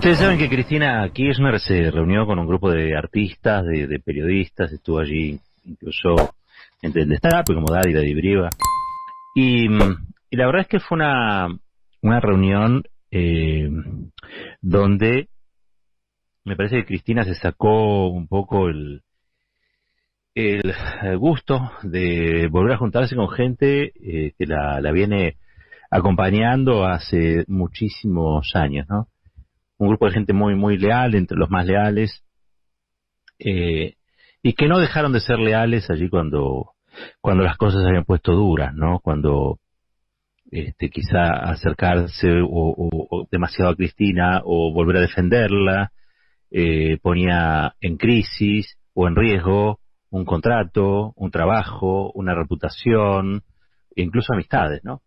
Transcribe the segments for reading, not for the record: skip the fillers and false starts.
Ustedes saben que Cristina Kirchner se reunió con un grupo de artistas, de periodistas, estuvo allí incluso entre el Destape, como Daddy Brieva, y la verdad es que fue una reunión donde me parece que Cristina se sacó un poco el gusto de volver a juntarse con gente que la viene acompañando hace muchísimos años, ¿no? Un grupo de gente muy muy leal, entre los más leales, y que no dejaron de ser leales allí cuando las cosas se habían puesto duras, ¿no? Cuando quizá acercarse o demasiado a Cristina o volver a defenderla ponía en crisis o en riesgo un contrato, un trabajo, una reputación, e incluso amistades, ¿no?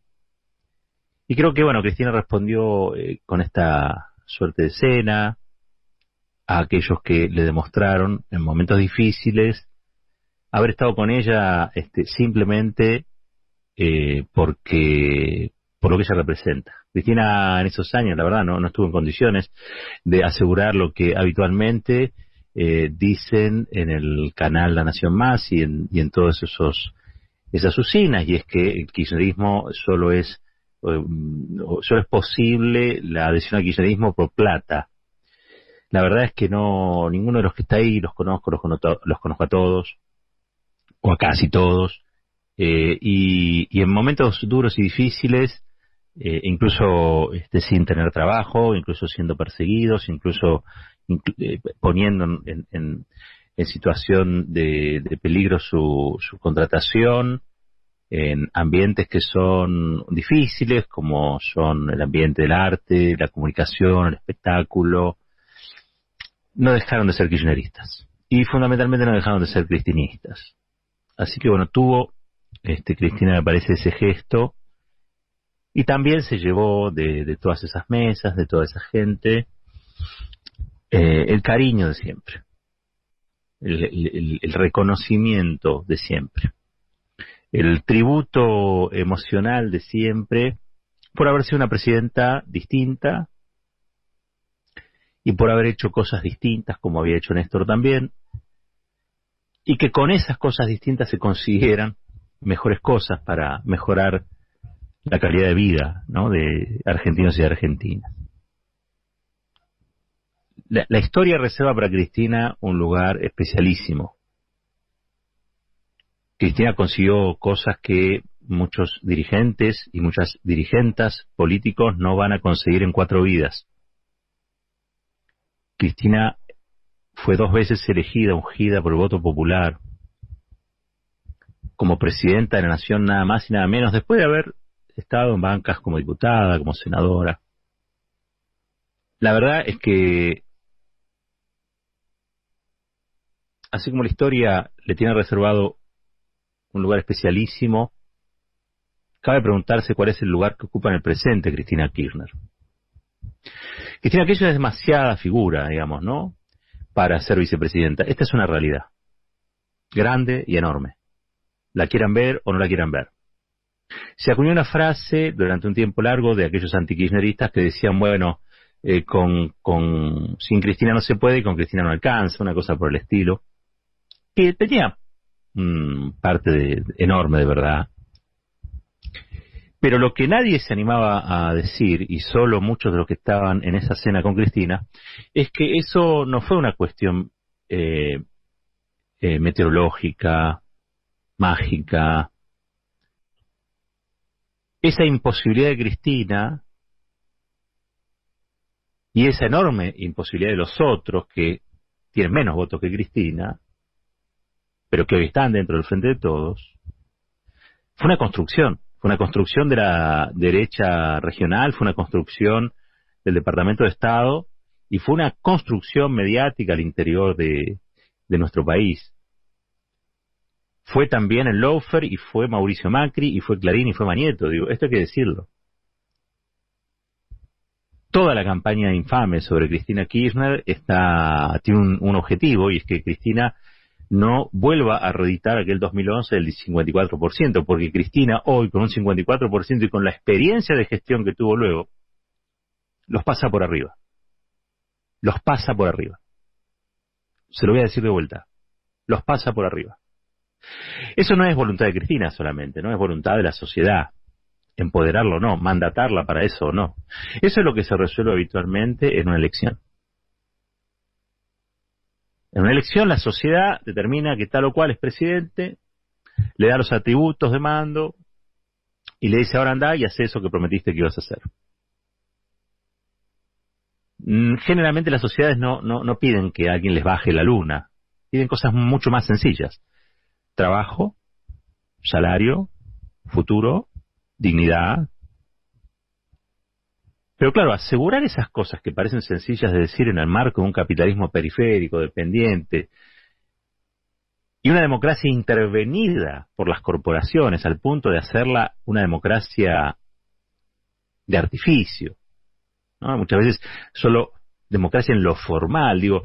Y creo que, bueno, Cristina respondió con esta suerte de cena a aquellos que le demostraron en momentos difíciles haber estado con ella simplemente por lo que ella representa. Cristina en esos años, la verdad, no estuvo en condiciones de asegurar lo que habitualmente dicen en el canal La Nación Más y en todas esas usinas, y es que el kirchnerismo solo es posible la adhesión al kirchnerismo por plata. La verdad es que no, ninguno de los que está ahí los conozco a todos, o a casi todos, y en momentos duros y difíciles, incluso sin tener trabajo, incluso siendo perseguidos, incluso poniendo en situación de peligro su contratación, en ambientes que son difíciles, como son el ambiente del arte, la comunicación, el espectáculo, no dejaron de ser kirchneristas. Y fundamentalmente no dejaron de ser cristinistas. Así que bueno, tuvo Cristina, me parece, ese gesto, y también se llevó de todas esas mesas, de toda esa gente, el cariño de siempre, el reconocimiento de siempre, el tributo emocional de siempre, por haber sido una presidenta distinta y por haber hecho cosas distintas, como había hecho Néstor también, y que con esas cosas distintas se consiguieran mejores cosas para mejorar la calidad de vida, ¿no?, de argentinos y de argentinas. La historia reserva para Cristina un lugar especialísimo. Cristina consiguió cosas que muchos dirigentes y muchas dirigentas políticos no van a conseguir en 4 vidas. Cristina fue 2 veces elegida, ungida por el voto popular, como presidenta de la Nación, nada más y nada menos, después de haber estado en bancas como diputada, como senadora. La verdad es que, así como la historia le tiene reservado un lugar especialísimo, cabe preguntarse cuál es el lugar que ocupa en el presente Cristina Kirchner. Cristina Kirchner es demasiada figura, digamos, ¿no?, para ser vicepresidenta. Esta es una realidad grande y enorme, la quieran ver o no la quieran ver. Se acuñó una frase durante un tiempo largo de aquellos antikirchneristas que decían, bueno, sin Cristina no se puede y con Cristina no alcanza, una cosa por el estilo, que tenía parte enorme de verdad. Pero lo que nadie se animaba a decir, y solo muchos de los que estaban en esa cena con Cristina, es que eso no fue una cuestión meteorológica, mágica. Esa imposibilidad de Cristina y esa enorme imposibilidad de los otros, que tienen menos votos que Cristina, pero que hoy están dentro del Frente de Todos, fue una construcción de la derecha regional, fue una construcción del Departamento de Estado y fue una construcción mediática al interior de nuestro país. Fue también el Lawfare, y fue Mauricio Macri, y fue Clarín, y fue Manieto. Digo, esto hay que decirlo. Toda la campaña infame sobre Cristina Kirchner tiene un objetivo, y es que Cristina no vuelva a reeditar aquel 2011 del 54%, porque Cristina hoy, con un 54% y con la experiencia de gestión que tuvo luego, los pasa por arriba. los pasa por arriba. Se lo voy a decir de vuelta. Los pasa por arriba. Eso no es voluntad de Cristina solamente, no es voluntad de la sociedad. Empoderarlo o no, mandatarla para eso o no. Eso es lo que se resuelve habitualmente en una elección. En una elección la sociedad determina que tal o cual es presidente, le da los atributos de mando y le dice ahora anda y hace eso que prometiste que ibas a hacer. Generalmente las sociedades no piden que alguien les baje la luna, piden cosas mucho más sencillas. Trabajo, salario, futuro, dignidad. Pero claro, asegurar esas cosas que parecen sencillas de decir en el marco de un capitalismo periférico, dependiente, y una democracia intervenida por las corporaciones al punto de hacerla una democracia de artificio, ¿no? Muchas veces solo democracia en lo formal, digo,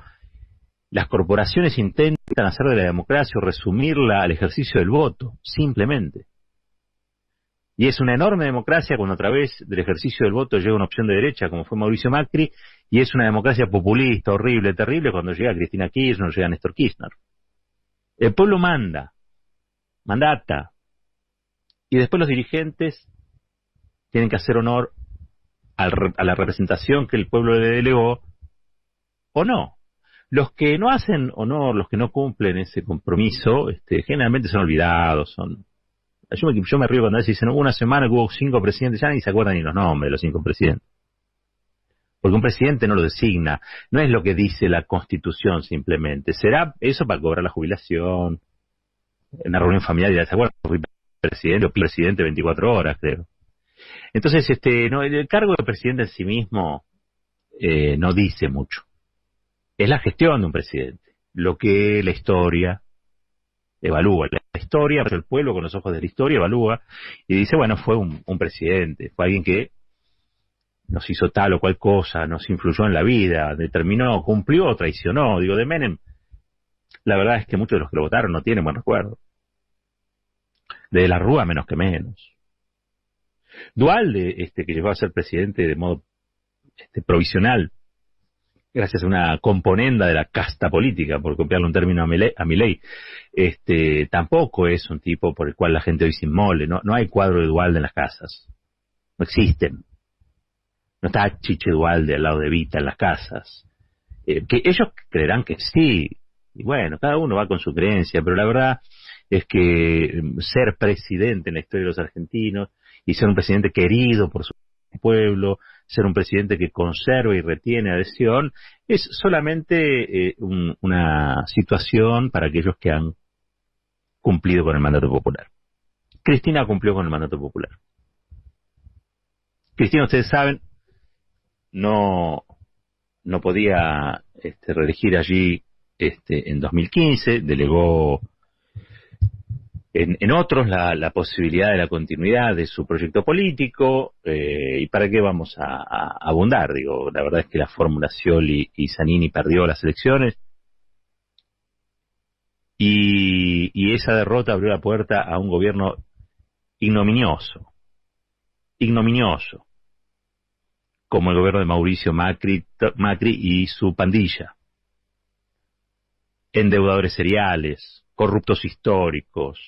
las corporaciones intentan hacer de la democracia o resumirla al ejercicio del voto, simplemente. Y es una enorme democracia cuando a través del ejercicio del voto llega una opción de derecha, como fue Mauricio Macri, y es una democracia populista, horrible, terrible, cuando llega Cristina Kirchner o llega Néstor Kirchner. El pueblo mandata, y después los dirigentes tienen que hacer honor a la representación que el pueblo le delegó, o no. Los que no hacen honor, los que no cumplen ese compromiso, generalmente son olvidados, Yo me río cuando a veces dicen, hubo una semana que hubo 5 presidentes, ya ni se acuerdan ni los nombres de los 5 presidentes. Porque un presidente no lo designa, no es lo que dice la Constitución simplemente. Será eso para cobrar la jubilación, en una reunión familiar, ya se acuerdan, fui presidente o presidente 24 horas, creo. Entonces, el cargo de presidente en sí mismo no dice mucho. Es la gestión de un presidente, lo que la historia evalúa. La historia, el pueblo con los ojos de la historia evalúa y dice, bueno, fue un presidente, fue alguien que nos hizo tal o cual cosa, nos influyó en la vida, determinó, cumplió, traicionó. Digo, de Menem, la verdad es que muchos de los que lo votaron no tienen buen recuerdo. De la Rúa menos que menos. Duhalde, que llegó a ser presidente de modo provisional, gracias a una componenda de la casta política, por copiarle un término a Milei, tampoco es un tipo por el cual la gente hoy se inmole. No hay cuadro de Duhalde en las casas. No existen. No está Chiche Duhalde al lado de Evita en las casas. Que ellos creerán que sí. Y bueno, cada uno va con su creencia, pero la verdad es que ser presidente en la historia de los argentinos y ser un presidente querido por su pueblo, ser un presidente que conserva y retiene adhesión, es solamente una situación para aquellos que han cumplido con el mandato popular. Cristina cumplió con el mandato popular. Cristina, ustedes saben, no podía reelegir allí en 2015, delegó en otros la posibilidad de la continuidad de su proyecto político, y para qué vamos a abundar. Digo, la verdad es que la fórmula Scioli y Zanini perdió las elecciones y esa derrota abrió la puerta a un gobierno ignominioso, como el gobierno de Mauricio Macri y su pandilla. Endeudadores seriales, corruptos históricos,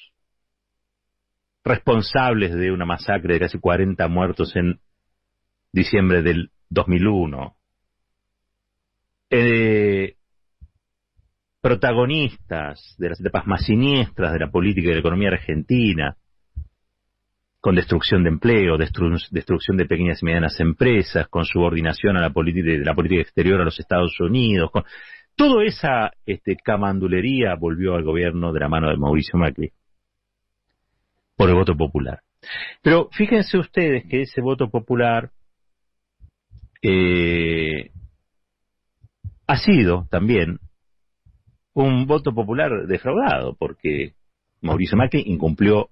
responsables de una masacre de casi 40 muertos en diciembre del 2001. Protagonistas de las etapas más siniestras de la política y de la economía argentina, con destrucción de empleo, destrucción de pequeñas y medianas empresas, con subordinación a la política exterior a los Estados Unidos, con toda esa camandulería volvió al gobierno de la mano de Mauricio Macri por el voto popular. Pero fíjense ustedes que ese voto popular ha sido también un voto popular defraudado, porque Mauricio Macri incumplió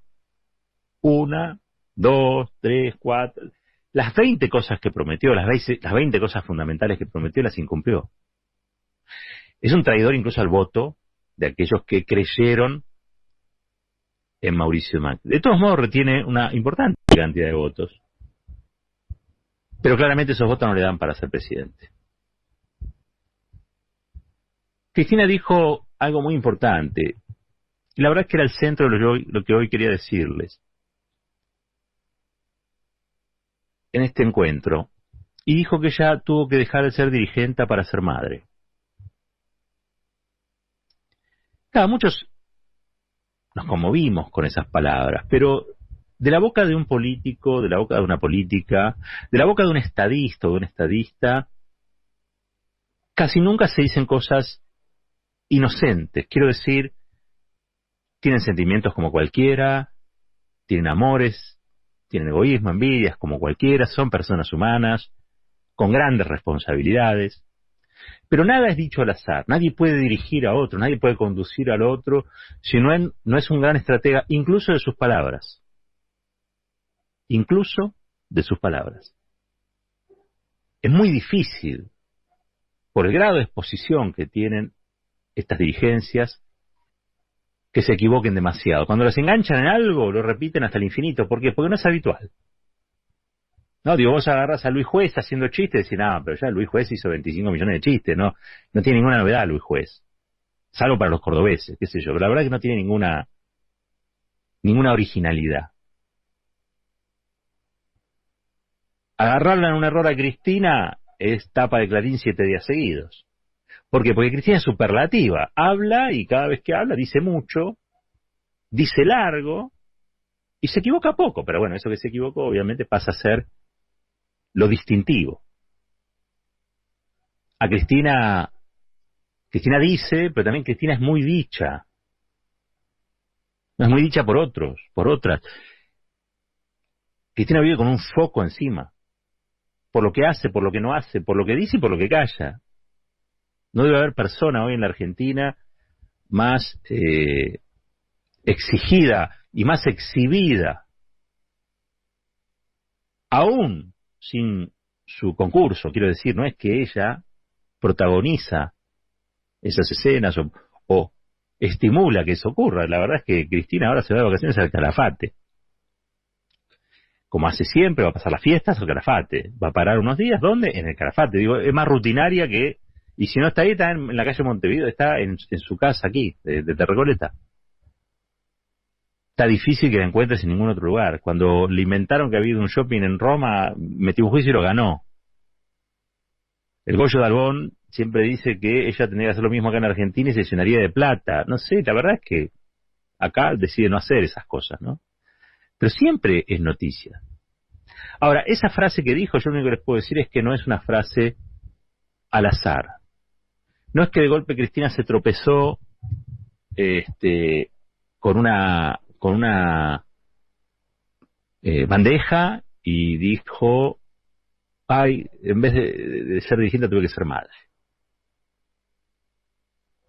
1, 2, 3, 4, las 20 cosas que prometió, las 20 cosas fundamentales que prometió, las incumplió. Es un traidor incluso al voto de aquellos que creyeron en Mauricio Macri. De todos modos retiene una importante cantidad de votos, pero claramente esos votos no le dan para ser presidente. Cristina dijo algo muy importante, y la verdad es que era el centro de lo que hoy quería decirles en este encuentro, y dijo que ella tuvo que dejar de ser dirigente para ser madre. Claro, muchos nos conmovimos con esas palabras, pero de la boca de un político, de la boca de una política, de la boca de un estadista o de un estadista, casi nunca se dicen cosas inocentes. Quiero decir, tienen sentimientos como cualquiera, tienen amores, tienen egoísmo, envidias como cualquiera, son personas humanas, con grandes responsabilidades. Pero nada es dicho al azar, nadie puede dirigir a otro, nadie puede conducir al otro, si no es un gran estratega, incluso de sus palabras. Incluso de sus palabras. Es muy difícil, por el grado de exposición que tienen estas dirigencias, que se equivoquen demasiado. Cuando los enganchan en algo, lo repiten hasta el infinito. ¿Por qué? Porque no es habitual. No, digo, vos agarrás a Luis Juez haciendo chistes y decís, no, pero ya Luis Juez hizo 25 millones de chistes, no tiene ninguna novedad Luis Juez. Salvo para los cordobeses, qué sé yo. Pero la verdad es que no tiene ninguna originalidad. Agarrarla en un error a Cristina es tapa de Clarín 7 días seguidos. ¿Por qué? Porque Cristina es superlativa. Habla y cada vez que habla dice mucho, dice largo y se equivoca poco. Pero bueno, eso que se equivocó obviamente pasa a ser lo distintivo. A Cristina dice, pero también Cristina es muy dicha. No es muy dicha por otros, por otras. Cristina vive con un foco encima. Por lo que hace, por lo que no hace, por lo que dice y por lo que calla. No debe haber persona hoy en la Argentina más exigida y más exhibida, aún sin su concurso. Quiero decir, no es que ella protagoniza esas escenas o estimula que eso ocurra. La verdad es que Cristina ahora se va de vacaciones al Calafate. Como hace siempre, va a pasar las fiestas al Calafate. Va a parar unos días, ¿dónde? En el Calafate. Digo, es más rutinaria que... Y si no está ahí, está en la calle Montevideo, está en su casa aquí, de Recoleta. Está difícil que la encuentres en ningún otro lugar. Cuando le inventaron que había un shopping en Roma, metió un juicio y lo ganó. El Goyo de Albón siempre dice que ella tendría que hacer lo mismo acá en Argentina y se llenaría de plata. No sé, la verdad es que acá decide no hacer esas cosas, ¿no? Pero siempre es noticia. Ahora, esa frase que dijo, yo lo único que les puedo decir es que no es una frase al azar. No es que de golpe Cristina se tropezó con una bandeja y dijo, ay, en vez de ser dirigente tuve que ser madre.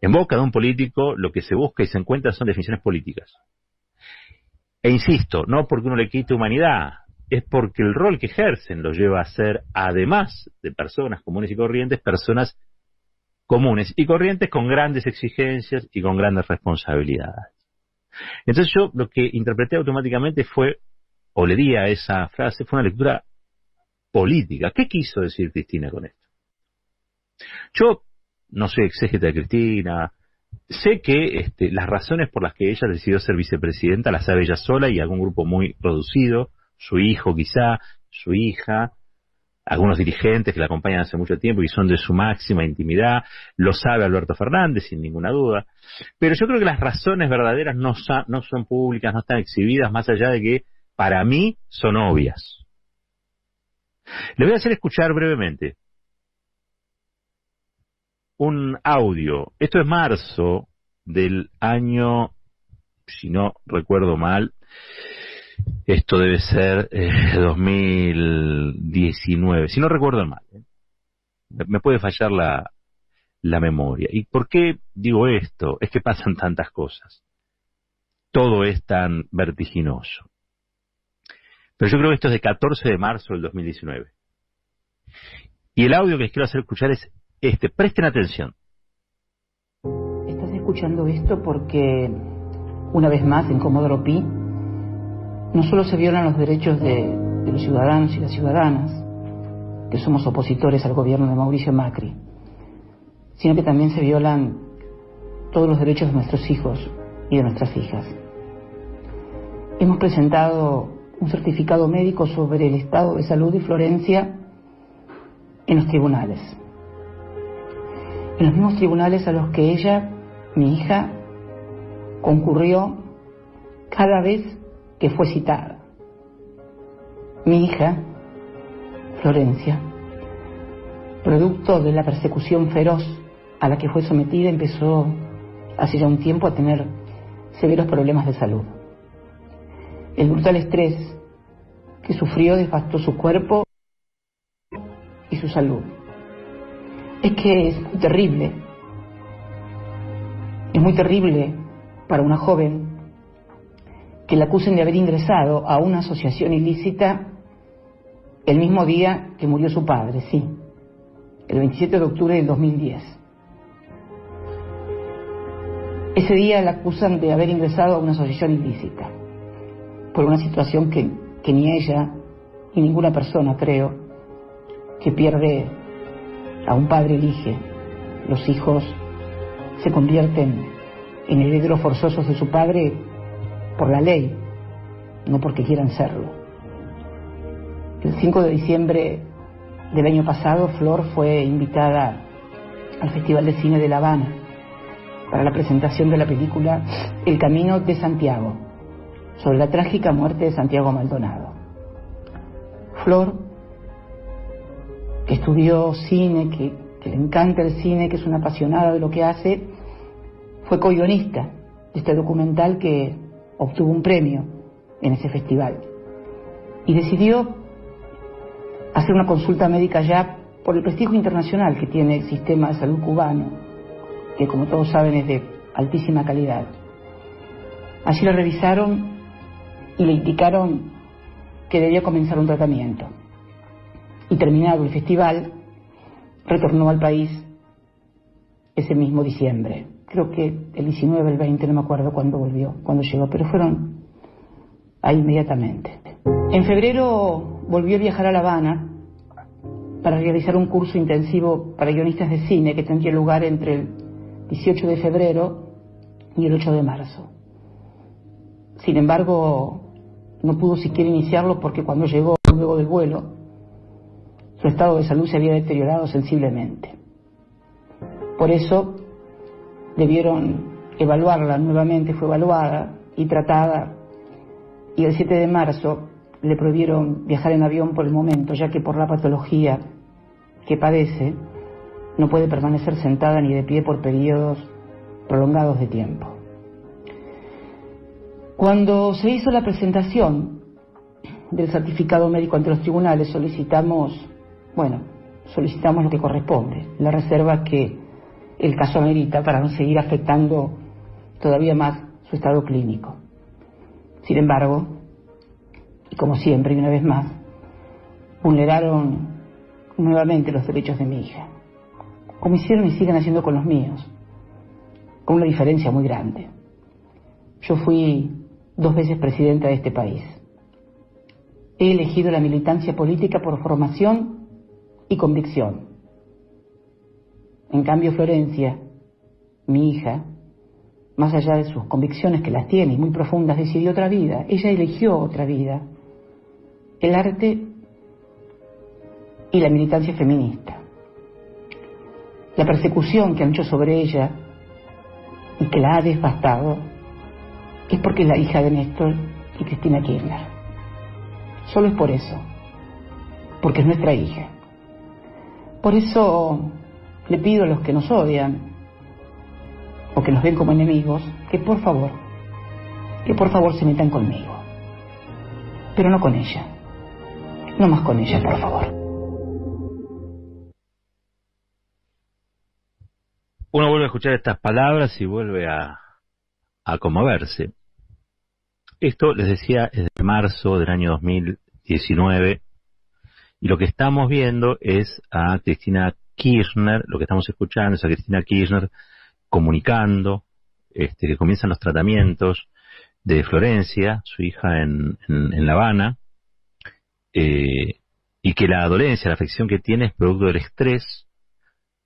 En boca de un político lo que se busca y se encuentra son definiciones políticas. E insisto, no porque uno le quite humanidad, es porque el rol que ejercen lo lleva a ser, además de personas comunes y corrientes, personas comunes y corrientes con grandes exigencias y con grandes responsabilidades. Entonces yo lo que interpreté automáticamente fue, o le di a esa frase, fue una lectura política. ¿Qué quiso decir Cristina con esto? Yo no soy exégeta de Cristina, sé que las razones por las que ella decidió ser vicepresidenta las sabe ella sola y algún grupo muy reducido, su hijo quizá, su hija, algunos dirigentes que la acompañan hace mucho tiempo y son de su máxima intimidad, lo sabe Alberto Fernández sin ninguna duda, pero yo creo que las razones verdaderas no son públicas, no están exhibidas, más allá de que para mí son obvias. Les voy a hacer escuchar brevemente un audio. Esto es marzo del año, si no recuerdo mal, esto debe ser 2019, si no recuerdo mal. Me puede fallar la memoria. ¿Y por qué digo esto? Es que pasan tantas cosas. Todo es tan vertiginoso. Pero yo creo que esto es de 14 de marzo del 2019. Y el audio que les quiero hacer escuchar es presten atención. Estás escuchando esto porque, una vez más, en Comodoro Pi, no solo se violan los derechos de los ciudadanos y las ciudadanas, que somos opositores al gobierno de Mauricio Macri, sino que también se violan todos los derechos de nuestros hijos y de nuestras hijas. Hemos presentado un certificado médico sobre el estado de salud de Florencia en los tribunales. En los mismos tribunales a los que ella, mi hija, concurrió cada vez que fue citada. Mi hija, Florencia, producto de la persecución feroz a la que fue sometida, empezó hace ya un tiempo a tener severos problemas de salud. El brutal estrés que sufrió devastó su cuerpo y su salud. Es que es muy terrible para una joven que la acusen de haber ingresado a una asociación ilícita el mismo día que murió su padre, sí, el 27 de octubre del 2010. Ese día la acusan de haber ingresado a una asociación ilícita por una situación que ni ella ni ninguna persona, creo, que pierde a un padre elige. Los hijos se convierten en herederos forzosos de su padre por la ley, no porque quieran serlo. El 5 de diciembre del año pasado, Flor fue invitada al Festival de Cine de La Habana para la presentación de la película El Camino de Santiago, sobre la trágica muerte de Santiago Maldonado. Flor, que estudió cine, que le encanta el cine, que es una apasionada de lo que hace, fue co-guionista de este documental que obtuvo un premio en ese festival. Y decidió hacer una consulta médica ya por el prestigio internacional que tiene el sistema de salud cubano, que como todos saben es de altísima calidad. Allí la revisaron y le indicaron que debía comenzar un tratamiento. Y terminado el festival, retornó al país ese mismo diciembre. Creo que el 19, el 20, no me acuerdo cuándo llegó, pero fueron ahí inmediatamente. En febrero volvió a viajar a La Habana para realizar un curso intensivo para guionistas de cine que tendría lugar entre el 18 de febrero y el 8 de marzo. Sin embargo, no pudo siquiera iniciarlo porque cuando llegó luego del vuelo, su estado de salud se había deteriorado sensiblemente. Por eso debieron evaluarla nuevamente, fue evaluada y tratada, y el 7 de marzo le prohibieron viajar en avión por el momento, ya que por la patología que padece no puede permanecer sentada ni de pie por periodos prolongados de tiempo. Cuando se hizo la presentación del certificado médico ante los tribunales, solicitamos lo que corresponde, la reserva que el caso amerita para no seguir afectando todavía más su estado clínico. Sin embargo, y como siempre y una vez más, vulneraron nuevamente los derechos de mi hija, como hicieron y siguen haciendo con los míos, con una diferencia muy grande. Yo fui 2 veces presidenta de este país. He elegido la militancia política por formación y convicción. En cambio, Florencia, mi hija, más allá de sus convicciones, que las tiene y muy profundas, decidió otra vida. Ella eligió otra vida: el arte y la militancia feminista. La persecución que han hecho sobre ella y que la ha devastado es porque es la hija de Néstor y Cristina Kirchner. Solo es por eso, porque es nuestra hija. Por eso le pido a los que nos odian o que nos ven como enemigos que por favor se metan conmigo, pero no con ella, no más con ella, por favor. Uno vuelve a escuchar estas palabras y vuelve a conmoverse. Esto, les decía, es de marzo del año 2019, y lo que estamos viendo es a Cristina Kirchner, lo que estamos escuchando es a Cristina Kirchner comunicando que comienzan los tratamientos de Florencia, su hija en La Habana, y que la dolencia, la afección que tiene es producto del estrés,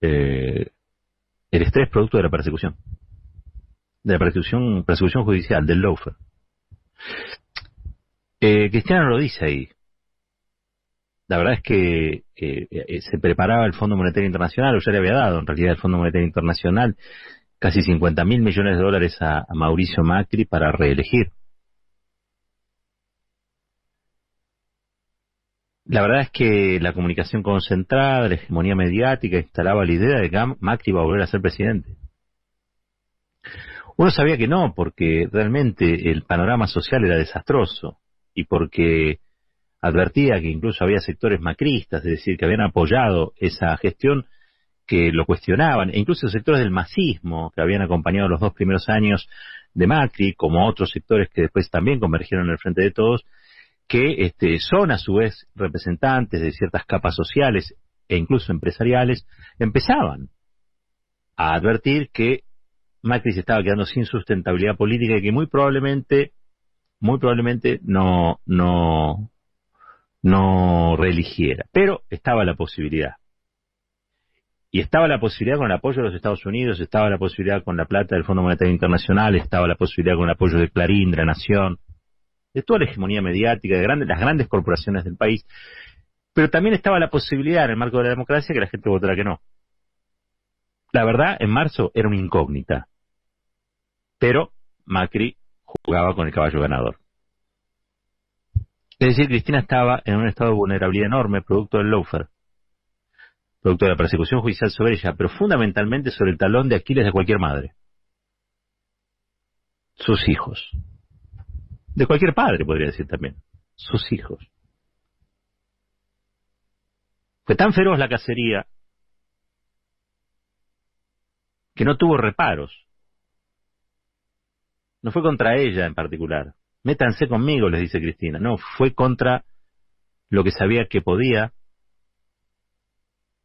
el estrés producto de la persecución. de la persecución judicial, del lawfare. Cristina no lo dice ahí. La verdad es que se preparaba el Fondo Monetario Internacional, o ya le había dado en realidad el Fondo Monetario Internacional casi 50.000 millones de dólares a Mauricio Macri para reelegir. La verdad es que la comunicación concentrada, la hegemonía mediática instalaba la idea de que Macri iba a volver a ser presidente. Uno sabía que no, porque realmente el panorama social era desastroso y porque advertía que incluso había sectores macristas, es decir, que habían apoyado esa gestión, que lo cuestionaban, e incluso sectores del masismo que habían acompañado los 2 primeros años de Macri, como otros sectores que después también convergieron en el Frente de Todos, que son a su vez representantes de ciertas capas sociales e incluso empresariales, empezaban a advertir que Macri se estaba quedando sin sustentabilidad política y que muy probablemente no reeligiera. Pero estaba la posibilidad. Y estaba la posibilidad con el apoyo de los Estados Unidos, estaba la posibilidad con la plata del Fondo Monetario Internacional, estaba la posibilidad con el apoyo de Clarín, de La Nación, de toda la hegemonía mediática, de las grandes corporaciones del país. Pero también estaba la posibilidad, en el marco de la democracia, que la gente votara que no. La verdad, en marzo era una incógnita. Pero Macri jugaba con el caballo ganador. Es decir, Cristina estaba en un estado de vulnerabilidad enorme, producto del lawfare, producto de la persecución judicial sobre ella, pero fundamentalmente sobre el talón de Aquiles de cualquier madre. Sus hijos. De cualquier padre, podría decir también. Sus hijos. Fue tan feroz la cacería que no tuvo reparos. No fue contra ella en particular. Métanse conmigo, les dice Cristina. No, fue contra lo que sabía que podía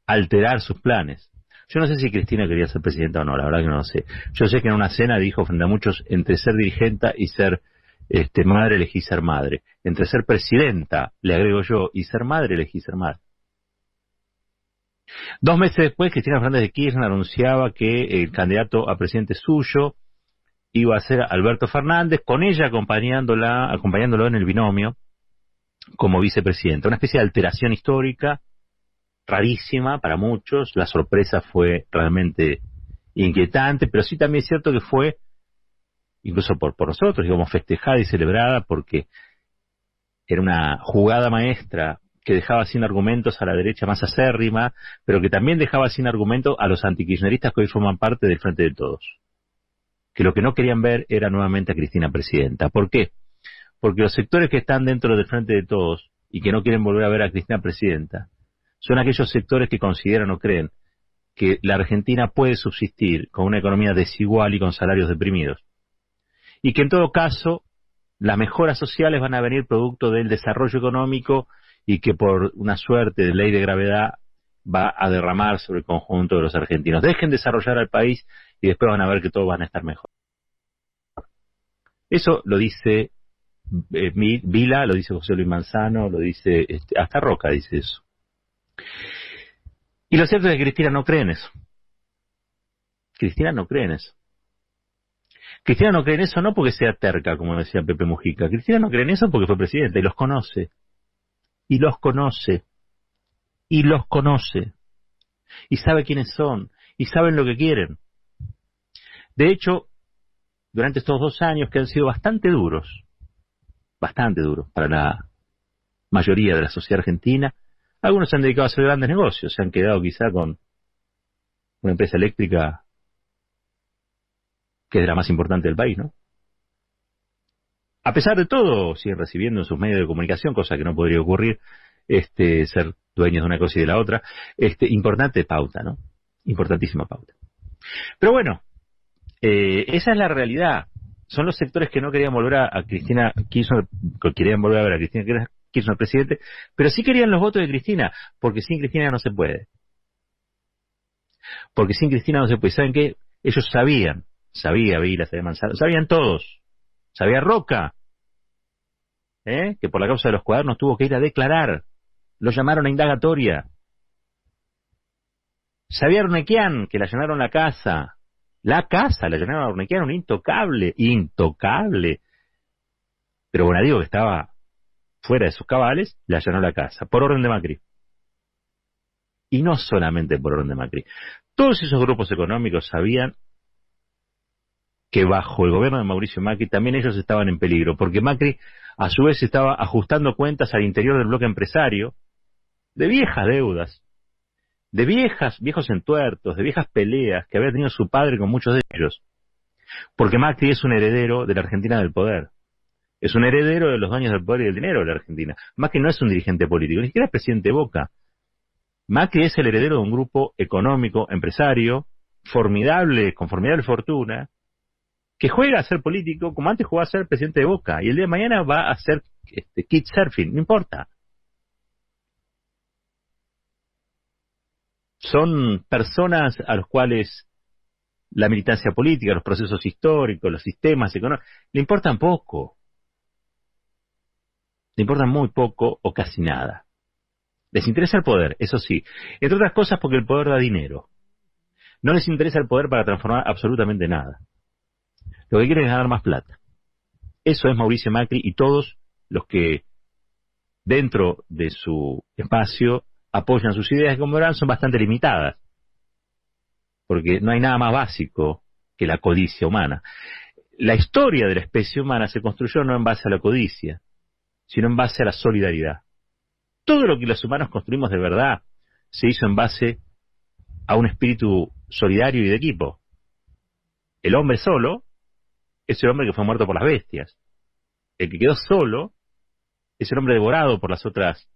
alterar sus planes. Yo no sé si Cristina quería ser presidenta o no, la verdad que no lo sé. Yo sé que en una cena dijo frente a muchos, entre ser dirigenta y ser madre, elegí ser madre. Entre ser presidenta, le agrego yo, y ser madre, elegí ser madre. 2 meses después, Cristina Fernández de Kirchner anunciaba que el candidato a presidente suyo iba a ser Alberto Fernández, con ella acompañándolo en el binomio como vicepresidenta. Una especie de alteración histórica rarísima para muchos. La sorpresa fue realmente inquietante, pero sí también es cierto que fue, incluso por nosotros, digamos, festejada y celebrada, porque era una jugada maestra que dejaba sin argumentos a la derecha más acérrima, pero que también dejaba sin argumentos a los antikirchneristas que hoy forman parte del Frente de Todos, que lo que no querían ver era nuevamente a Cristina presidenta. ¿Por qué? Porque los sectores que están dentro del Frente de Todos y que no quieren volver a ver a Cristina presidenta son aquellos sectores que consideran o creen que la Argentina puede subsistir con una economía desigual y con salarios deprimidos, y que en todo caso las mejoras sociales van a venir producto del desarrollo económico y que por una suerte de ley de gravedad va a derramar sobre el conjunto de los argentinos. Dejen desarrollar al país y después van a ver que todos van a estar mejor. Eso lo dice Vila, lo dice José Luis Manzano, lo dice hasta Roca dice eso. Y lo cierto es que Cristina no cree en eso. Cristina no cree en eso. Cristina no cree en eso no porque sea terca, como decía Pepe Mujica. Cristina no cree en eso porque fue presidenta y los conoce. Y los conoce. Y los conoce. Y sabe quiénes son. Y saben lo que quieren. De hecho, durante estos 2 años que han sido bastante duros para la mayoría de la sociedad argentina, algunos se han dedicado a hacer grandes negocios, se han quedado quizá con una empresa eléctrica que es de la más importante del país, ¿no? A pesar de todo, siguen recibiendo en sus medios de comunicación, cosa que no podría ocurrir, ser dueños de una cosa y de la otra, importante pauta, ¿no? Importantísima pauta. Pero bueno, esa es la realidad. Son los sectores que no querían volver a Cristina Kirchner, que querían volver a ver a Cristina Kirchner presidente, pero sí querían los votos de Cristina, porque sin Cristina no se puede. Porque sin Cristina no se puede. ¿Saben qué? Ellos sabía Vila, sabía Manzano, sabían todos. Sabía Roca, que por la causa de los cuadernos tuvo que ir a declarar. Lo llamaron a indagatoria. Sabía Ornequian, que la llenaron la casa. La casa, la llanaron a Urnequian, un intocable. Pero Bonadío, que estaba fuera de sus cabales, le allanó la casa, por orden de Macri. Y no solamente por orden de Macri. Todos esos grupos económicos sabían que bajo el gobierno de Mauricio Macri también ellos estaban en peligro, porque Macri a su vez estaba ajustando cuentas al interior del bloque empresario de viejas deudas, de viejos entuertos, de viejas peleas que había tenido su padre con muchos de ellos. Porque Macri es un heredero de la Argentina del poder. Es un heredero de los dueños del poder y del dinero de la Argentina. Macri no es un dirigente político, ni siquiera es presidente de Boca. Macri es el heredero de un grupo económico, empresario, formidable, con formidable fortuna, que juega a ser político como antes jugaba a ser presidente de Boca, y el día de mañana va a ser kitesurfing, no importa. Son personas a los cuales la militancia política, los procesos históricos, los sistemas económicos, le importan poco. Le importan muy poco o casi nada. Les interesa el poder, eso sí. Entre otras cosas porque el poder da dinero. No les interesa el poder para transformar absolutamente nada. Lo que quieren es ganar más plata. Eso es Mauricio Macri y todos los que dentro de su espacio apoyan sus ideas, que como verán son bastante limitadas. Porque no hay nada más básico que la codicia humana. La historia de la especie humana se construyó no en base a la codicia, sino en base a la solidaridad. Todo lo que los humanos construimos de verdad se hizo en base a un espíritu solidario y de equipo. El hombre solo es el hombre que fue muerto por las bestias. El que quedó solo es el hombre devorado por las otras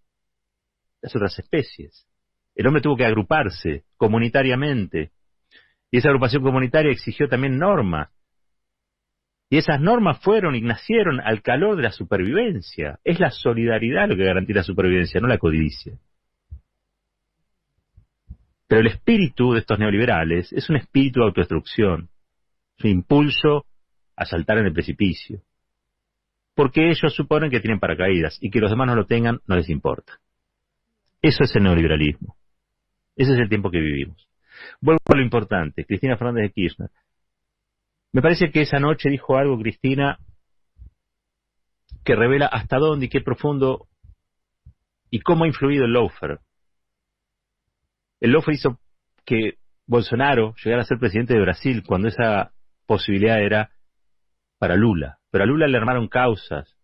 especies. El hombre tuvo que agruparse comunitariamente, y esa agrupación comunitaria exigió también normas. Y esas normas fueron y nacieron al calor de la supervivencia. Es la solidaridad lo que garantiza la supervivencia, no la codicia. Pero el espíritu de estos neoliberales es un espíritu de autodestrucción, su impulso a saltar en el precipicio. Porque ellos suponen que tienen paracaídas y que los demás no lo tengan no les importa. Eso es el neoliberalismo. Ese es el tiempo que vivimos. Vuelvo a lo importante, Cristina Fernández de Kirchner. Me parece que esa noche dijo algo, Cristina, que revela hasta dónde y qué profundo y cómo ha influido el lawfare. El lawfare hizo que Bolsonaro llegara a ser presidente de Brasil cuando esa posibilidad era para Lula. Pero a Lula le armaron causas,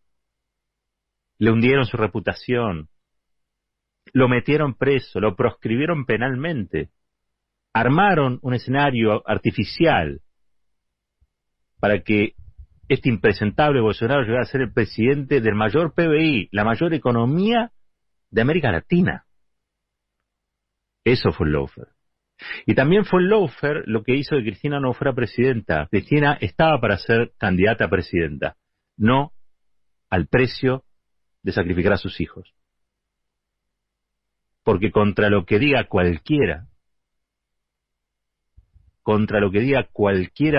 le hundieron su reputación, lo metieron preso, lo proscribieron penalmente, armaron un escenario artificial para que este impresentable Bolsonaro llegara a ser el presidente del mayor PBI, la mayor economía de América Latina. Eso fue el lawfare. Y también fue el lawfare lo que hizo que Cristina no fuera presidenta. Cristina estaba para ser candidata a presidenta, no al precio de sacrificar a sus hijos. Porque contra lo que diga cualquiera,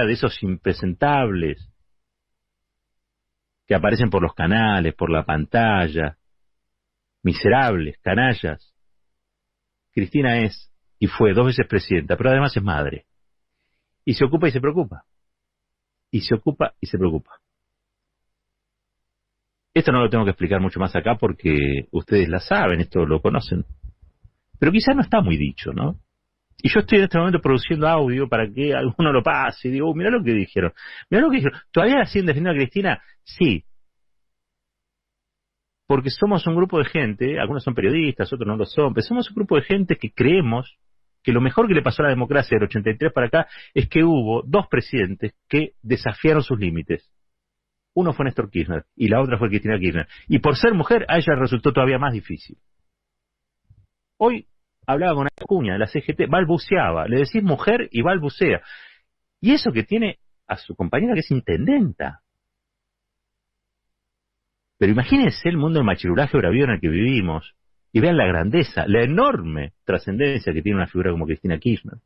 de esos impresentables que aparecen por los canales, por la pantalla, miserables, canallas, Cristina es y fue 2 veces presidenta, pero además es madre. Y se ocupa y se preocupa. Y se ocupa y se preocupa. Esto no lo tengo que explicar mucho más acá porque ustedes la saben, esto lo conocen. Pero quizás no está muy dicho, ¿no? Y yo estoy en este momento produciendo audio para que alguno lo pase y digo, mirá lo que dijeron. ¿Todavía la siguen defendiendo a Cristina? Sí. Porque somos un grupo de gente, algunos son periodistas, otros no lo son, pero somos un grupo de gente que creemos que lo mejor que le pasó a la democracia del 83 para acá es que hubo 2 presidentes que desafiaron sus límites. Uno fue Néstor Kirchner y la otra fue Cristina Kirchner. Y por ser mujer, a ella resultó todavía más difícil. Hoy hablaba con Acuña de la CGT, balbuceaba, le decís mujer y balbucea. Y eso que tiene a su compañera que es intendenta. Pero imagínense el mundo del machirulaje bravío en el que vivimos y vean la grandeza, la enorme trascendencia que tiene una figura como Cristina Kirchner.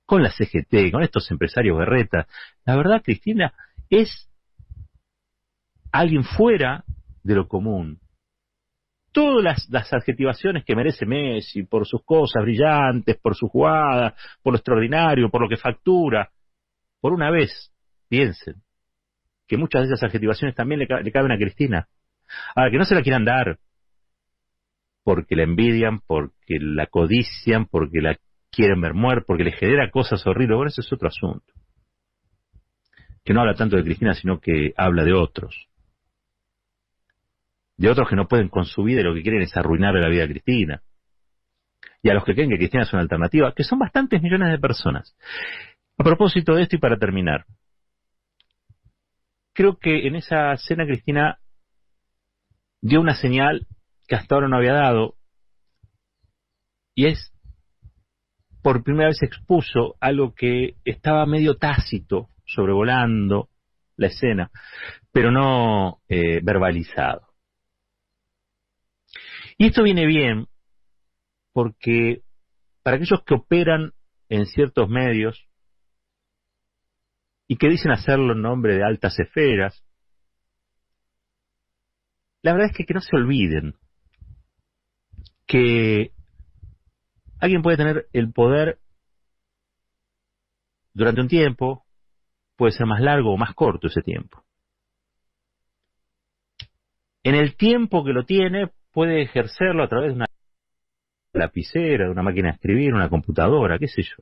Con la CGT, con estos empresarios berretas. La verdad, Cristina es alguien fuera de lo común. Todas las adjetivaciones que merece Messi por sus cosas brillantes, por sus jugadas, por lo extraordinario, por lo que factura, por una vez, piensen que muchas de esas adjetivaciones también le caben a Cristina. Ahora, que no se la quieran dar porque la envidian, porque la codician, porque la quieren ver muerta, porque les genera cosas horribles, bueno, ese es otro asunto. Que no habla tanto de Cristina, sino que habla de otros. De otros que no pueden con su vida y lo que quieren es arruinarle la vida a Cristina. Y a los que creen que Cristina es una alternativa, que son bastantes millones de personas. A propósito de esto y para terminar, creo que en esa cena Cristina dio una señal que hasta ahora no había dado, y es, por primera vez expuso algo que estaba medio tácito, sobrevolando la escena, pero no verbalizado. Y esto viene bien porque para aquellos que operan en ciertos medios y que dicen hacerlo en nombre de altas esferas, la verdad es que no se olviden que alguien puede tener el poder durante un tiempo, puede ser más largo o más corto ese tiempo. En el tiempo que lo tiene, puede ejercerlo a través de una lapicera, de una máquina de escribir, una computadora, qué sé yo.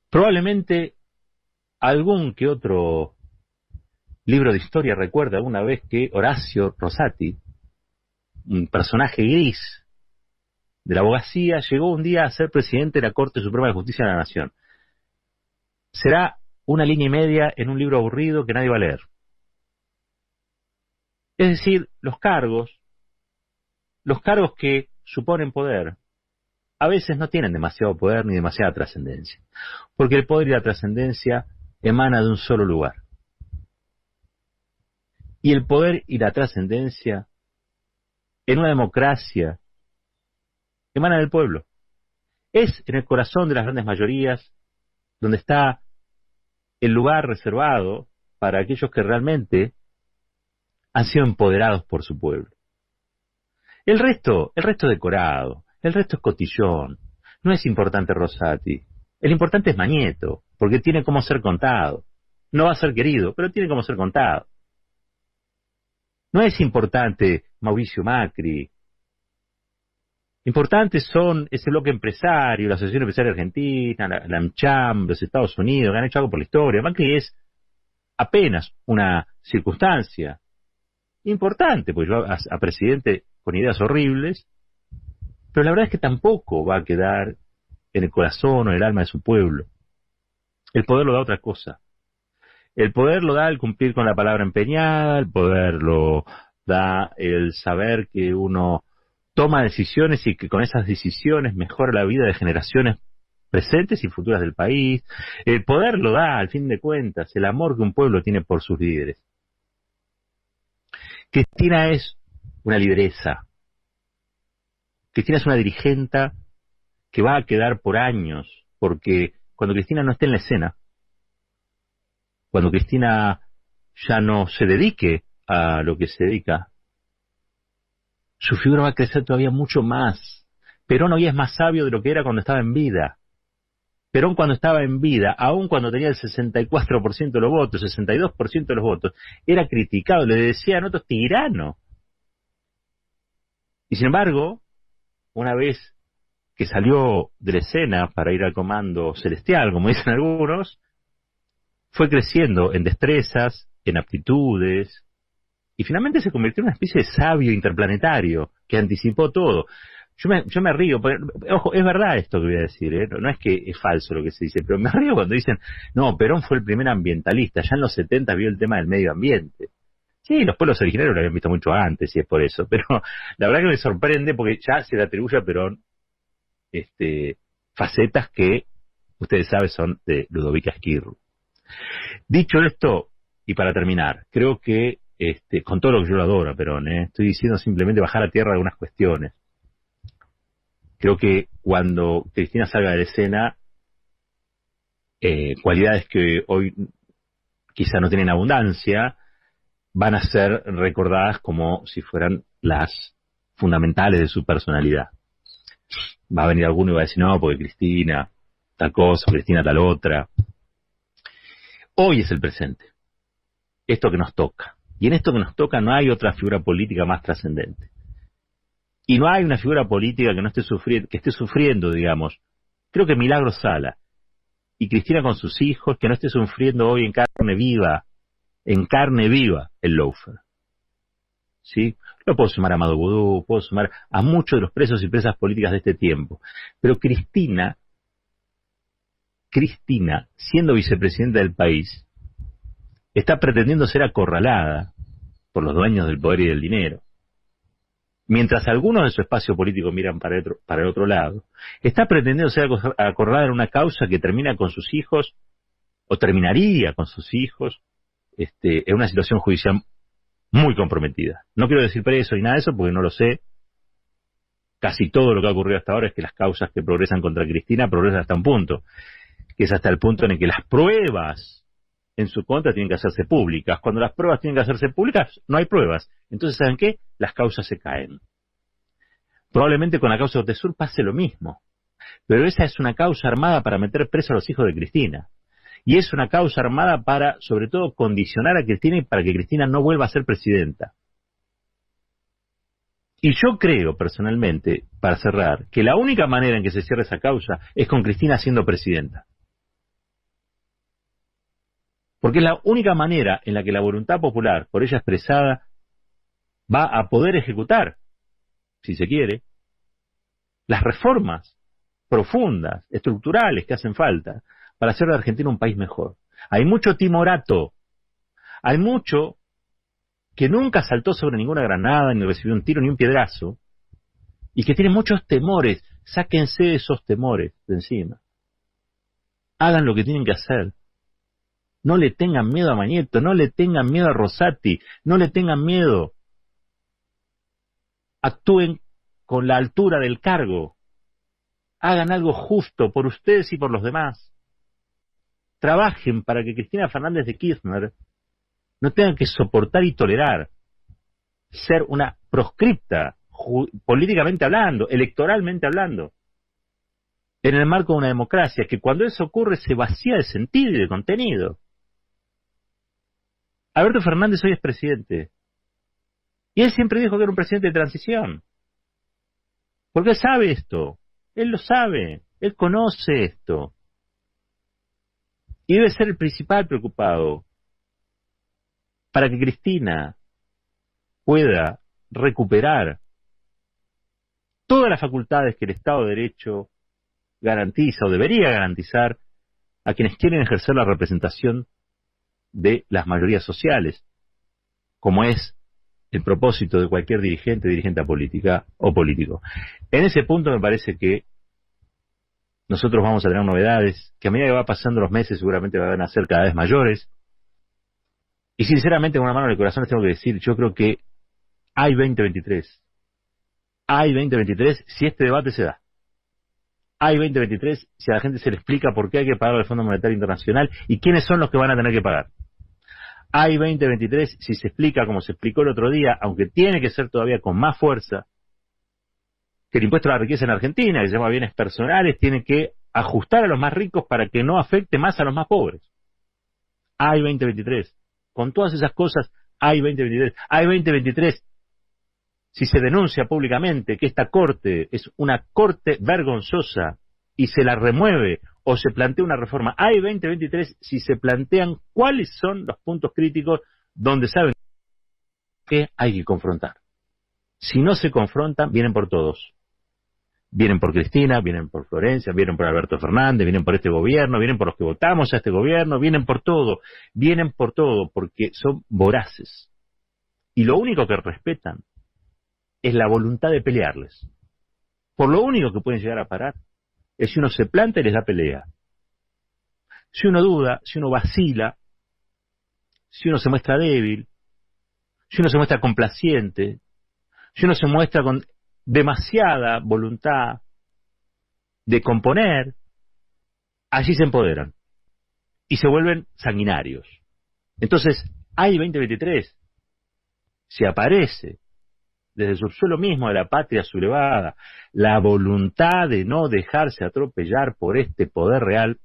Probablemente algún que otro libro de historia recuerda alguna vez que Horacio Rosati, un personaje gris de la abogacía, llegó un día a ser presidente de la Corte Suprema de Justicia de la Nación. Será una línea y media en un libro aburrido que nadie va a leer. Es decir, los cargos que suponen poder, a veces no tienen demasiado poder ni demasiada trascendencia, porque el poder y la trascendencia emana de un solo lugar. Y el poder y la trascendencia, en una democracia, emana del pueblo. Es en el corazón de las grandes mayorías donde está el lugar reservado para aquellos que realmente han sido empoderados por su pueblo. El resto es decorado, el resto es cotillón. No es importante Rosati. El importante es Mañeto, porque tiene cómo ser contado. No va a ser querido, pero tiene cómo ser contado. No es importante Mauricio Macri. Importantes son ese bloque empresario, la Asociación Empresaria Argentina, la AmCham, los Estados Unidos, que han hecho algo por la historia. Macri es apenas una circunstancia importante, porque yo a presidente con ideas horribles, pero la verdad es que tampoco va a quedar en el corazón o en el alma de su pueblo. El poder lo da otra cosa. El poder lo da el cumplir con la palabra empeñada, el poder lo da el saber que uno toma decisiones y que con esas decisiones mejora la vida de generaciones presentes y futuras del país. El poder lo da, al fin de cuentas, el amor que un pueblo tiene por sus líderes. Cristina es una lideresa. Cristina es una dirigenta que va a quedar por años, porque cuando Cristina no esté en la escena, cuando Cristina ya no se dedique a lo que se dedica, su figura va a crecer todavía mucho más. Perón hoy es más sabio de lo que era cuando estaba en vida. Perón cuando estaba en vida, aun cuando tenía el 64% de los votos, 62% de los votos, era criticado, le decían otros tirano. Y sin embargo, una vez que salió de la escena para ir al comando celestial, como dicen algunos, fue creciendo en destrezas, en aptitudes, y finalmente se convirtió en una especie de sabio interplanetario que anticipó todo. Yo me río, porque, ojo, es verdad esto que voy a decir, ¿eh? No es que es falso lo que se dice, pero me río cuando dicen, no, Perón fue el primer ambientalista, ya en los 70 vio el tema del medio ambiente. Sí, los pueblos originarios lo habían visto mucho antes, y es por eso, pero la verdad que me sorprende porque ya se le atribuye a Perón facetas que ustedes saben son de Ludovica Esquirru. Dicho esto, y para terminar, creo que con todo lo que yo lo adoro a Perón, estoy diciendo simplemente bajar a tierra algunas cuestiones. Creo que cuando Cristina salga de la escena, cualidades que hoy quizá no tienen abundancia, van a ser recordadas como si fueran las fundamentales de su personalidad. Va a venir alguno y va a decir, no, porque Cristina tal cosa, Cristina tal otra. Hoy es el presente, esto que nos toca. Y en esto que nos toca no hay otra figura política más trascendente. Y no hay una figura política que no esté sufriendo, que esté sufriendo, digamos. Creo que Milagros Sala y Cristina con sus hijos, que no esté sufriendo hoy en carne viva el lawfare. ¿Sí? Lo puedo sumar a Amado Boudou, puedo sumar a muchos de los presos y presas políticas de este tiempo. Pero Cristina, siendo vicepresidenta del país, está pretendiendo ser acorralada por los dueños del poder y del dinero. Mientras algunos de su espacio político miran para el otro lado, está pretendiendo ser acorralada en una causa que termina con sus hijos, o terminaría con sus hijos, en una situación judicial muy comprometida. No quiero decir preso ni nada de eso porque no lo sé. Casi todo lo que ha ocurrido hasta ahora es que las causas que progresan contra Cristina progresan hasta un punto, que es hasta el punto en el que las pruebas en su contra tienen que hacerse públicas. Cuando las pruebas tienen que hacerse públicas, no hay pruebas. Entonces, ¿saben qué? Las causas se caen. Probablemente con la causa de Otesur pase lo mismo. Pero esa es una causa armada para meter preso a los hijos de Cristina. Y es una causa armada para, sobre todo, condicionar a Cristina y para que Cristina no vuelva a ser presidenta. Y yo creo, personalmente, para cerrar, que la única manera en que se cierre esa causa es con Cristina siendo presidenta. Porque es la única manera en la que la voluntad popular, por ella expresada, va a poder ejecutar, si se quiere, las reformas profundas, estructurales que hacen falta para hacer de Argentina un país mejor. Hay mucho timorato, hay mucho que nunca saltó sobre ninguna granada, ni recibió un tiro, ni un piedrazo, y que tiene muchos temores. Sáquense esos temores de encima. Hagan lo que tienen que hacer. No le tengan miedo a Mañeto, no le tengan miedo a Rosati, no le tengan miedo. Actúen con la altura del cargo. Hagan algo justo por ustedes y por los demás. Trabajen para que Cristina Fernández de Kirchner no tenga que soportar y tolerar ser una proscripta, políticamente hablando, electoralmente hablando, en el marco de una democracia que cuando eso ocurre se vacía de sentido y de contenido. Alberto Fernández hoy es presidente. Y él siempre dijo que era un presidente de transición. Porque él sabe esto. Él lo sabe. Él conoce esto. Y debe ser el principal preocupado para que Cristina pueda recuperar todas las facultades que el Estado de Derecho garantiza o debería garantizar a quienes quieren ejercer la representación de las mayorías sociales, como es el propósito de cualquier dirigente política o político. En ese punto me parece que nosotros vamos a tener novedades que a medida que va pasando los meses seguramente van a ser cada vez mayores. Y sinceramente, con una mano en el corazón les tengo que decir, yo creo que hay 2023. Hay 2023 si este debate se da. Hay 2023 si a la gente se le explica por qué hay que pagar al Fondo Monetario Internacional y quiénes son los que van a tener que pagar. Hay 2023 si se explica, como se explicó el otro día, aunque tiene que ser todavía con más fuerza, que el impuesto a la riqueza en Argentina, que se llama bienes personales, tiene que ajustar a los más ricos para que no afecte más a los más pobres. Hay 2023. Con todas esas cosas, hay 2023. Hay 2023 si se denuncia públicamente que esta corte es una corte vergonzosa y se la remueve o se plantea una reforma. Hay 2023 si se plantean cuáles son los puntos críticos donde saben que hay que confrontar. Si no se confrontan, vienen por todos. Vienen por Cristina, vienen por Florencia, vienen por Alberto Fernández, vienen por este gobierno, vienen por los que votamos a este gobierno, vienen por todo, porque son voraces. Y lo único que respetan es la voluntad de pelearles. Por lo único que pueden llegar a parar es si uno se planta y les da pelea. Si uno duda, si uno vacila, si uno se muestra débil, si uno se muestra complaciente, si uno se muestra con demasiada voluntad de componer, allí se empoderan y se vuelven sanguinarios. Entonces, hay 2023, si aparece desde el subsuelo mismo de la patria sublevada, la voluntad de no dejarse atropellar por este poder real,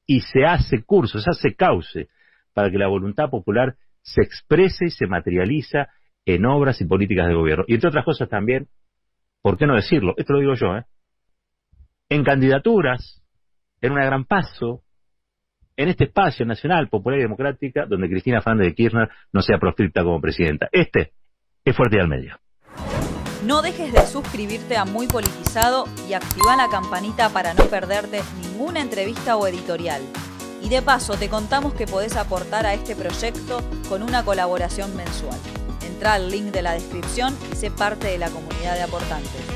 y se hace curso, se hace cauce para que la voluntad popular se exprese y se materializa en obras y políticas de gobierno. Y entre otras cosas también, ¿por qué no decirlo? Esto lo digo yo, en candidaturas, en una gran paso, en este espacio nacional, popular y democrática, donde Cristina Fernández de Kirchner no sea proscripta como presidenta. Este es Fuerte y al Medio. No dejes de suscribirte a Muy Politizado y activa la campanita para no perderte ninguna entrevista o editorial. Y de paso te contamos que podés aportar a este proyecto con una colaboración mensual. Entrá al link de la descripción y sé parte de la comunidad de aportantes.